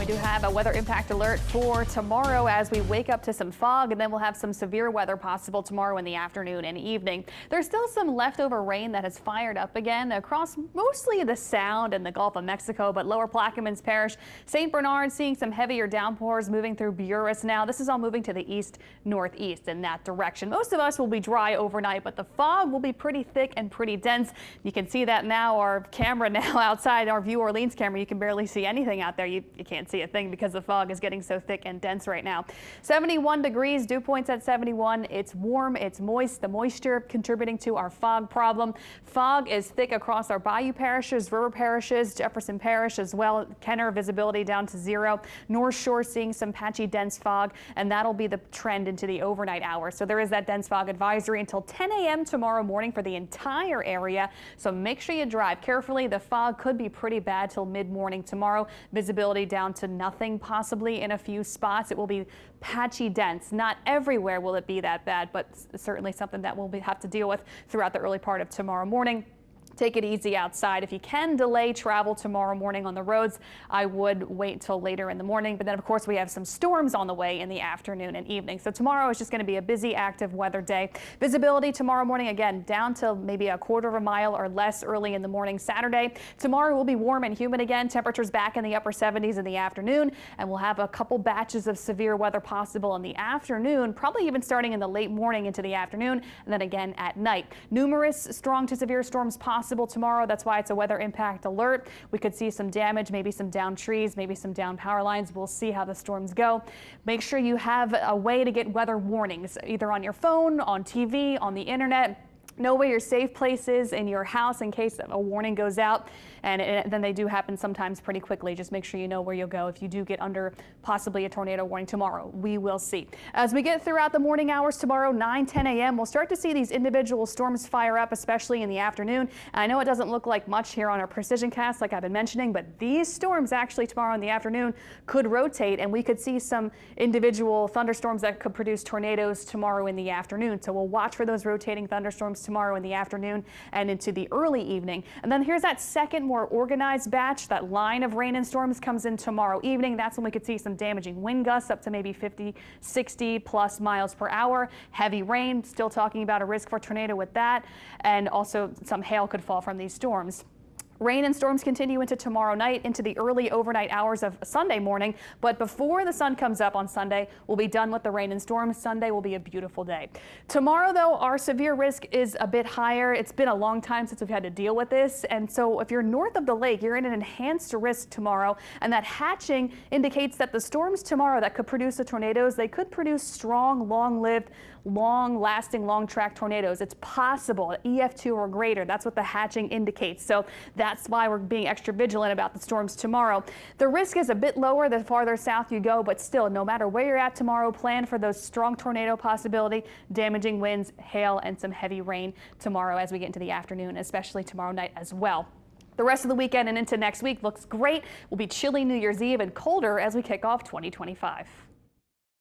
do have a weather impact alert for tomorrow as we wake up to some fog, and then we'll have some severe weather possible tomorrow in the afternoon and evening. There's still some leftover rain that has fired up again across mostly the Sound and the Gulf of Mexico, but lower Plaquemines Parish, St. Bernard seeing some heavier downpours moving through Buras now. This is all moving to the east-northeast in that direction. Most of us will be dry overnight, but the fog will be pretty thick and pretty dense. You can see that now. Our camera now outside, our View Orleans camera, you can barely see anything out there. You can't see a thing because the fog is getting so thick and dense right now. 71 degrees, dew points at 71. It's warm, it's moist, the moisture contributing to our fog problem. Fog is thick across our bayou parishes, river parishes, Jefferson Parish as well. Kenner visibility down to 0. North Shore seeing some patchy dense fog, and that'll be the trend into the overnight hours. So there is that dense fog advisory until 10 a.m. tomorrow morning for the entire area. So make sure you drive carefully. The fog could be pretty bad till mid-morning tomorrow. Visibility down to nothing possibly in a few spots. It will be patchy dense. Not everywhere will it be that bad, but certainly something that we'll have to deal with throughout the early part of tomorrow morning. Take it easy outside. If you can delay travel tomorrow morning on the roads, I would wait till later in the morning. But then, of course, we have some storms on the way in the afternoon and evening. So tomorrow is just going to be a busy, active weather day. Visibility tomorrow morning, again, down to maybe a quarter of a mile or less early in the morning Saturday. Tomorrow will be warm and humid again. Temperatures back in the upper 70s in the afternoon. And we'll have a couple batches of severe weather possible in the afternoon, probably even starting in the late morning into the afternoon, and then again at night. Numerous strong to severe storms possible tomorrow. That's why it's a weather impact alert. We could see some damage, maybe some downed trees, maybe some down power lines. We'll see how the storms go. Make sure you have a way to get weather warnings, either on your phone, on TV, on the internet. Know where your safe place is in your house in case a warning goes out, and then they do happen sometimes pretty quickly. Just make sure you know where you'll go if you do get under possibly a tornado warning tomorrow. We will see. As we get throughout the morning hours tomorrow, 9-10 a.m., we'll start to see these individual storms fire up, especially in the afternoon. And I know it doesn't look like much here on our precision cast like I've been mentioning, but these storms actually tomorrow in the afternoon could rotate, and we could see some individual thunderstorms that could produce tornadoes tomorrow in the afternoon. So we'll watch for those rotating thunderstorms tomorrow in the afternoon and into the early evening. And then here's that second more organized batch. That line of rain and storms comes in tomorrow evening. That's when we could see some damaging wind gusts up to maybe 50, 60 plus miles per hour. Heavy rain, still talking about a risk for tornado with that. And also some hail could fall from these storms. Rain and storms continue into tomorrow night, into the early overnight hours of Sunday morning. But before the sun comes up on Sunday, we'll be done with the rain and storms. Sunday will be a beautiful day. Tomorrow, though, our severe risk is a bit higher. It's been a long time since we've had to deal with this. And so if you're north of the lake, you're in an enhanced risk tomorrow. And that hatching indicates that the storms tomorrow that could produce the tornadoes, they could produce strong, long-lived, long-lasting, long-track tornadoes. It's possible, EF2 or greater. That's what the hatching indicates. So that's why we're being extra vigilant about the storms tomorrow. The risk is a bit lower the farther south you go, but still, no matter where you're at tomorrow, plan for those strong tornado possibility, damaging winds, hail, and some heavy rain tomorrow as we get into the afternoon, especially tomorrow night as well. The rest of the weekend and into next week looks great. We'll be chilly New Year's Eve and colder as we kick off 2025.